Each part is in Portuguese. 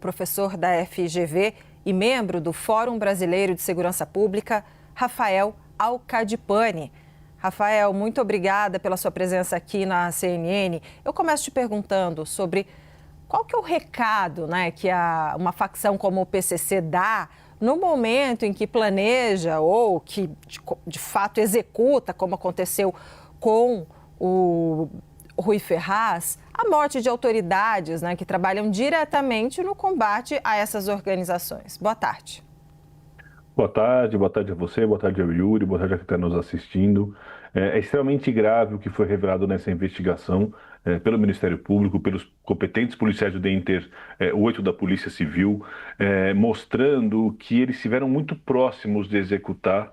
Professor da FGV e membro do Fórum Brasileiro de Segurança Pública, Rafael Alcadipani. Rafael, muito obrigada pela sua presença aqui na CNN. Eu começo te perguntando sobre qual que é o recado, que uma facção como o PCC dá no momento em que planeja ou que de fato executa, como aconteceu com o Rui Ferraz, a morte de autoridades que trabalham diretamente no combate a essas organizações. Boa tarde. Boa tarde a você, boa tarde ao Yuri, boa tarde a quem está nos assistindo. É extremamente grave o que foi revelado nessa investigação pelo Ministério Público, pelos competentes policiais do DENTER 8 da Polícia Civil, mostrando que eles estiveram muito próximos de executar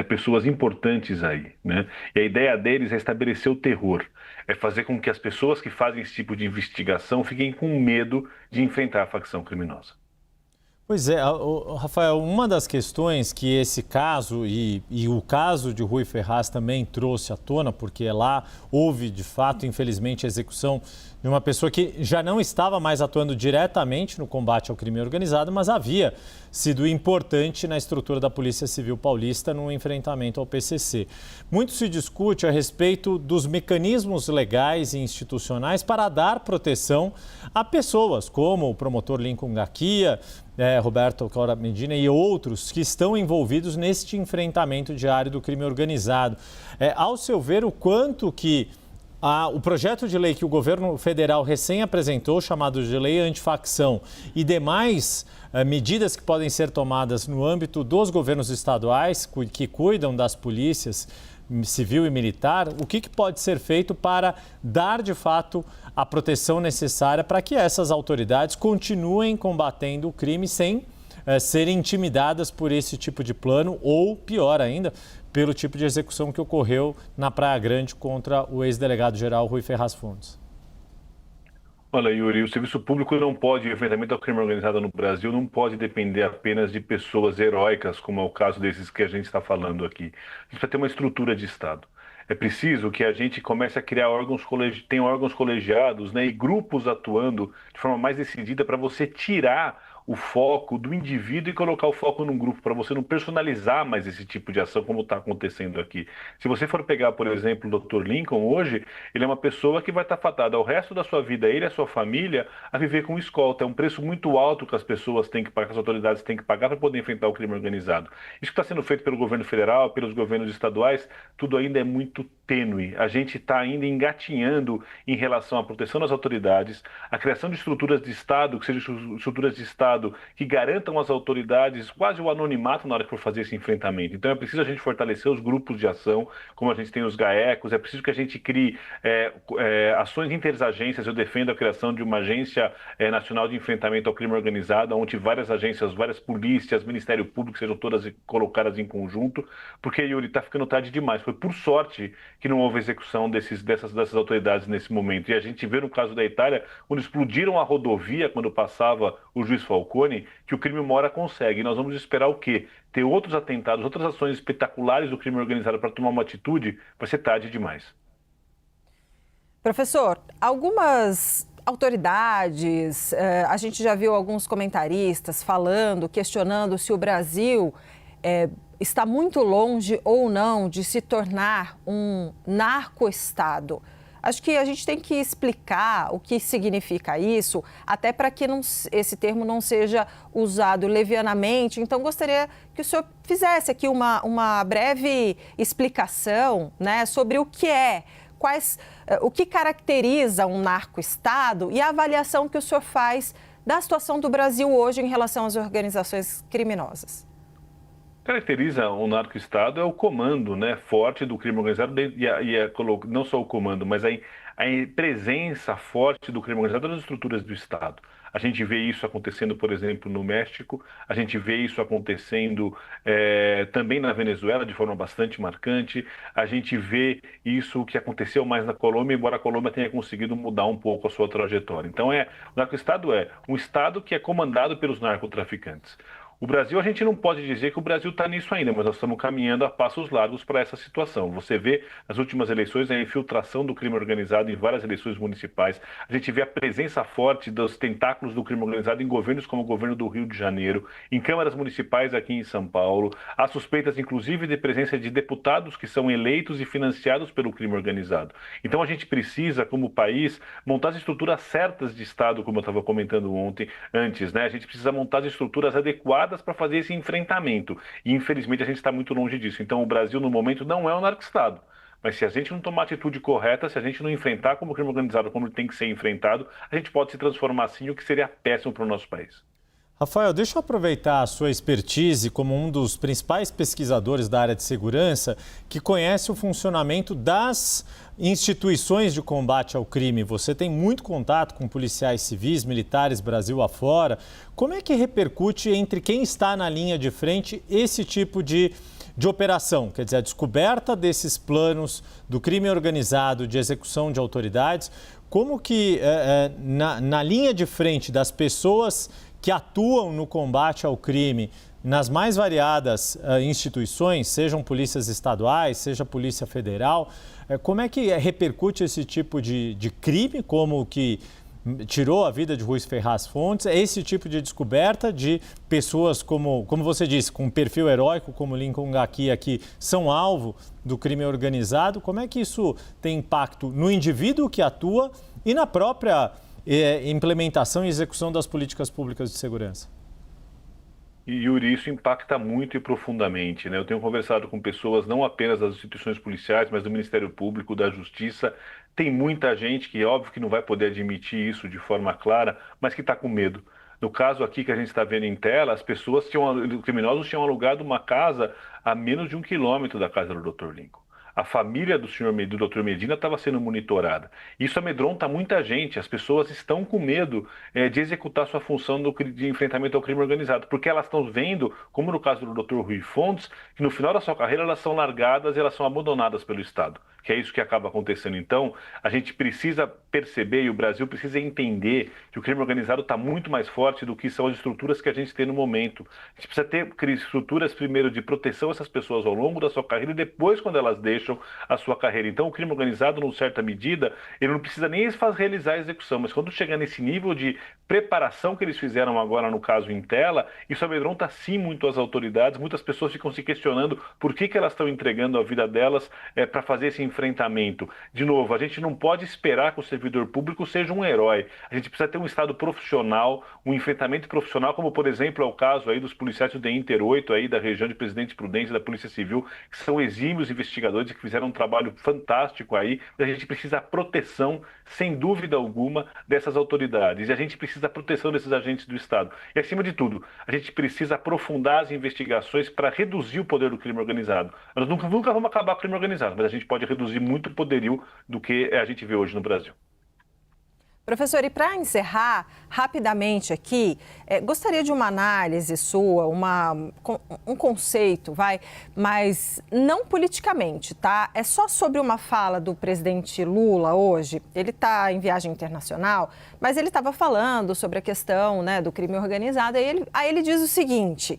pessoas importantes aí, né? E a ideia deles é estabelecer o terror, é fazer com que as pessoas que fazem esse tipo de investigação fiquem com medo de enfrentar a facção criminosa. Pois é, Rafael, uma das questões que esse caso e o caso de Rui Ferraz também trouxe à tona, porque lá houve, de fato, infelizmente, a execução de uma pessoa que já não estava mais atuando diretamente no combate ao crime organizado, mas havia sido importante na estrutura da Polícia Civil Paulista no enfrentamento ao PCC. Muito se discute a respeito dos mecanismos legais e institucionais para dar proteção a pessoas como o promotor Lincoln Gaquia, Roberto Cora Medina e outros que estão envolvidos neste enfrentamento diário do crime organizado. Ao seu ver, o quanto que o projeto de lei que o governo federal recém apresentou, chamado de Lei Antifacção, e demais medidas que podem ser tomadas no âmbito dos governos estaduais que cuidam das polícias civil e militar, o que pode ser feito para dar, de fato, a proteção necessária para que essas autoridades continuem combatendo o crime sem serem intimidadas por esse tipo de plano ou, pior ainda, pelo tipo de execução que ocorreu na Praia Grande contra o ex-delegado-geral Rui Ferraz Fontes. Olha, Yuri, o serviço público não pode, o enfrentamento ao crime organizado no Brasil não pode depender apenas de pessoas heróicas, como é o caso desses que a gente está falando aqui. A gente precisa ter uma estrutura de Estado. É preciso que a gente comece a criar órgãos colegiados, e grupos atuando de forma mais decidida para você tirar o foco do indivíduo e colocar o foco num grupo, para você não personalizar mais esse tipo de ação como está acontecendo aqui. Se você for pegar, por exemplo, o Dr. Lincoln hoje, ele é uma pessoa que vai estar fatada ao resto da sua vida, ele e a sua família, a viver com escolta. É um preço muito alto que as pessoas têm que pagar, que as autoridades têm que pagar para poder enfrentar o crime organizado. Isso que está sendo feito pelo governo federal, pelos governos estaduais, tudo ainda é muito tênue. A gente está ainda engatinhando em relação à proteção das autoridades, a criação de estruturas de Estado, que sejam estruturas de Estado que garantam às autoridades quase o anonimato na hora que for fazer esse enfrentamento. Então é preciso a gente fortalecer os grupos de ação, como a gente tem os GAECos, é preciso que a gente crie ações interagências. Eu defendo a criação de uma agência nacional de enfrentamento ao crime organizado, onde várias agências, várias polícias, Ministério Público sejam todas colocadas em conjunto, porque, Yuri, está ficando tarde demais. Foi por sorte que não houve execução dessas autoridades nesse momento. E a gente vê no caso da Itália, quando explodiram a rodovia, quando passava o juiz Falcone, que o crime uma hora consegue. E nós vamos esperar o quê? Ter outros atentados, outras ações espetaculares do crime organizado para tomar uma atitude? Vai ser tarde demais. Professor, algumas autoridades, a gente já viu alguns comentaristas falando, questionando se o Brasil está muito longe ou não de se tornar um narco-estado. Acho que a gente tem que explicar o que significa isso, até para que esse termo não seja usado levianamente. Então, gostaria que o senhor fizesse aqui uma breve explicação, sobre o que é, o que caracteriza um narco-estado e a avaliação que o senhor faz da situação do Brasil hoje em relação às organizações criminosas. Caracteriza o narco-estado é o comando, forte do crime organizado não só o comando, mas a presença forte do crime organizado nas estruturas do Estado. A gente vê isso acontecendo, por exemplo, no México, a gente vê isso acontecendo também na Venezuela de forma bastante marcante, a gente vê isso que aconteceu mais na Colômbia, embora a Colômbia tenha conseguido mudar um pouco a sua trajetória. Então, o narco-estado é um Estado que é comandado pelos narcotraficantes. O Brasil, a gente não pode dizer que o Brasil está nisso ainda, mas nós estamos caminhando a passos largos para essa situação. Você vê nas últimas eleições a infiltração do crime organizado em várias eleições municipais. A gente vê a presença forte dos tentáculos do crime organizado em governos como o governo do Rio de Janeiro, em câmaras municipais aqui em São Paulo. Há suspeitas, inclusive, de presença de deputados que são eleitos e financiados pelo crime organizado. Então a gente precisa, como país, montar as estruturas certas de Estado, como eu estava comentando antes, né? A gente precisa montar as estruturas adequadas para fazer esse enfrentamento. E, infelizmente, a gente está muito longe disso. Então, o Brasil, no momento, não é um narco-estado. Mas se a gente não tomar a atitude correta, se a gente não enfrentar como crime organizado, como ele tem que ser enfrentado, a gente pode se transformar assim, o que seria péssimo para o nosso país. Rafael, deixa eu aproveitar a sua expertise como um dos principais pesquisadores da área de segurança que conhece o funcionamento das instituições de combate ao crime. Você tem muito contato com policiais civis, militares, Brasil afora. Como é que repercute entre quem está na linha de frente esse tipo de operação? Quer dizer, a descoberta desses planos do crime organizado, de execução de autoridades, como que na linha de frente das pessoas que atuam no combate ao crime nas mais variadas instituições, sejam polícias estaduais, seja polícia federal, como é que repercute esse tipo de crime, como o que tirou a vida de Rui Ferraz Fontes, esse tipo de descoberta de pessoas como você disse, com um perfil heróico, como Lincoln Gakia, que são alvo do crime organizado, como é que isso tem impacto no indivíduo que atua e na própria implementação e execução das políticas públicas de segurança? E, Yuri, isso impacta muito e profundamente, né? Eu tenho conversado com pessoas não apenas das instituições policiais, mas do Ministério Público, da Justiça. Tem muita gente que, óbvio, que não vai poder admitir isso de forma clara, mas que está com medo. No caso aqui que a gente está vendo em tela, os criminosos tinham alugado uma casa a menos de 1 quilômetro da casa do Dr. Lincoln. A família do Dr. Medina estava sendo monitorada. Isso amedronta muita gente. As pessoas estão com medo de executar sua função de enfrentamento ao crime organizado, porque elas estão vendo, como no caso do Dr. Rui Fontes, que no final da sua carreira elas são largadas e elas são abandonadas pelo Estado. Que é isso que acaba acontecendo. Então, a gente precisa perceber, e o Brasil precisa entender, que o crime organizado está muito mais forte do que são as estruturas que a gente tem no momento. A gente precisa ter estruturas, primeiro, de proteção a essas pessoas ao longo da sua carreira e depois, quando elas deixam a sua carreira. Então, o crime organizado, numa certa medida, ele não precisa nem realizar a execução, mas quando chegar nesse nível de preparação que eles fizeram agora, no caso em tela, isso amedronta sim muito as autoridades. Muitas pessoas ficam se questionando por que elas estão entregando a vida delas para fazer esse enfrentamento. De novo, a gente não pode esperar que o servidor público seja um herói. A gente precisa ter um Estado profissional, um enfrentamento profissional, como por exemplo é o caso aí dos policiais do DEINTER 8 aí da região de Presidente Prudente da Polícia Civil, que são exímios investigadores que fizeram um trabalho fantástico aí. A gente precisa a proteção, sem dúvida alguma, dessas autoridades. E a gente precisa a proteção desses agentes do Estado. E acima de tudo, a gente precisa aprofundar as investigações para reduzir o poder do crime organizado. Nós nunca vamos acabar com o crime organizado, mas a gente pode reduzir muito o poderio do que a gente vê hoje no Brasil. Professor, e para encerrar rapidamente aqui, gostaria de uma análise sua, um conceito, mas não politicamente, tá? É só sobre uma fala do presidente Lula hoje. Ele está em viagem internacional, mas ele estava falando sobre a questão, né, do crime organizado. Aí ele diz o seguinte,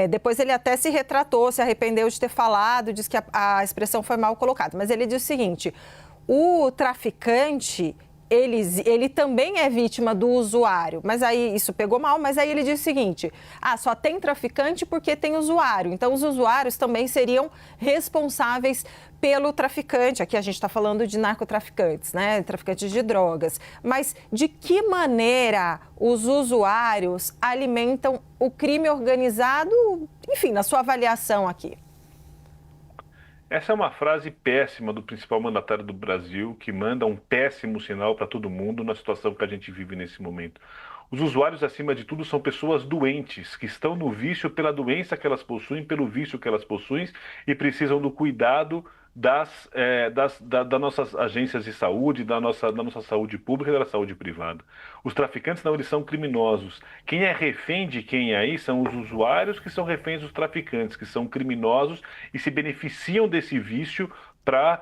depois ele até se retratou, se arrependeu de ter falado, diz que a expressão foi mal colocada, mas ele diz o seguinte, o traficante... Ele também é vítima do usuário, mas aí isso pegou mal, mas aí ele diz o seguinte, só tem traficante porque tem usuário, então os usuários também seriam responsáveis pelo traficante, aqui a gente está falando de narcotraficantes, né, traficantes de drogas, mas de que maneira os usuários alimentam o crime organizado, enfim, na sua avaliação aqui? Essa é uma frase péssima do principal mandatário do Brasil, que manda um péssimo sinal para todo mundo na situação que a gente vive nesse momento. Os usuários, acima de tudo, são pessoas doentes, que estão no vício pela doença que elas possuem, pelo vício que elas possuem e precisam do cuidado das nossas agências de saúde, da nossa saúde pública e da saúde privada. Os traficantes não, eles são criminosos. Quem é refém de quem aí são os usuários que são reféns dos traficantes, que são criminosos e se beneficiam desse vício para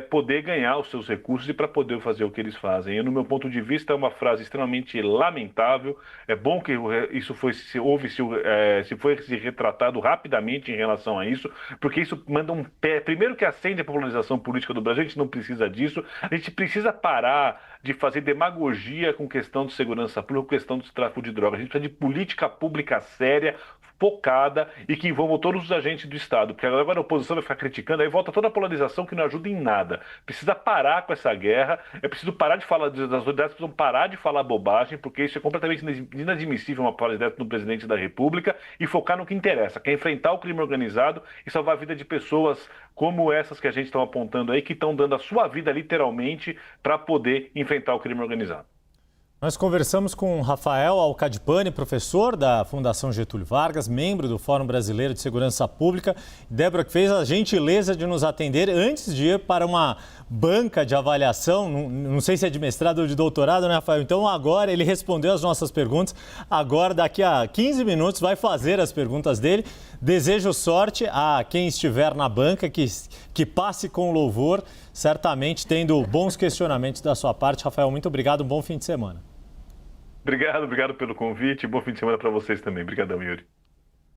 poder ganhar os seus recursos e para poder fazer o que eles fazem. E, no meu ponto de vista, é uma frase extremamente lamentável. É bom que isso foi se retratado rapidamente em relação a isso, porque isso manda um pé. Primeiro que acende a polarização política do Brasil, a gente não precisa disso. A gente precisa parar de fazer demagogia com questão de segurança pública, com questão de tráfico de drogas. A gente precisa de política pública séria, focada e que envolva todos os agentes do Estado, porque agora a oposição vai ficar criticando, aí volta toda a polarização que não ajuda em nada. Precisa parar com essa guerra, é preciso parar de falar, as autoridades precisam parar de falar bobagem, porque isso é completamente inadmissível uma fala dessa do presidente da República, e focar no que interessa, que é enfrentar o crime organizado e salvar a vida de pessoas como essas que a gente está apontando aí, que estão dando a sua vida literalmente para poder enfrentar o crime organizado. Nós conversamos com Rafael Alcadipani, professor da Fundação Getúlio Vargas, membro do Fórum Brasileiro de Segurança Pública. Débora, que fez a gentileza de nos atender antes de ir para uma banca de avaliação, não sei se é de mestrado ou de doutorado, né, Rafael? Então agora ele respondeu as nossas perguntas, agora daqui a 15 minutos vai fazer as perguntas dele. Desejo sorte a quem estiver na banca, que passe com louvor, certamente tendo bons questionamentos da sua parte. Rafael, muito obrigado, um bom fim de semana. Obrigado pelo convite. Bom fim de semana para vocês também. Obrigadão, Yuri.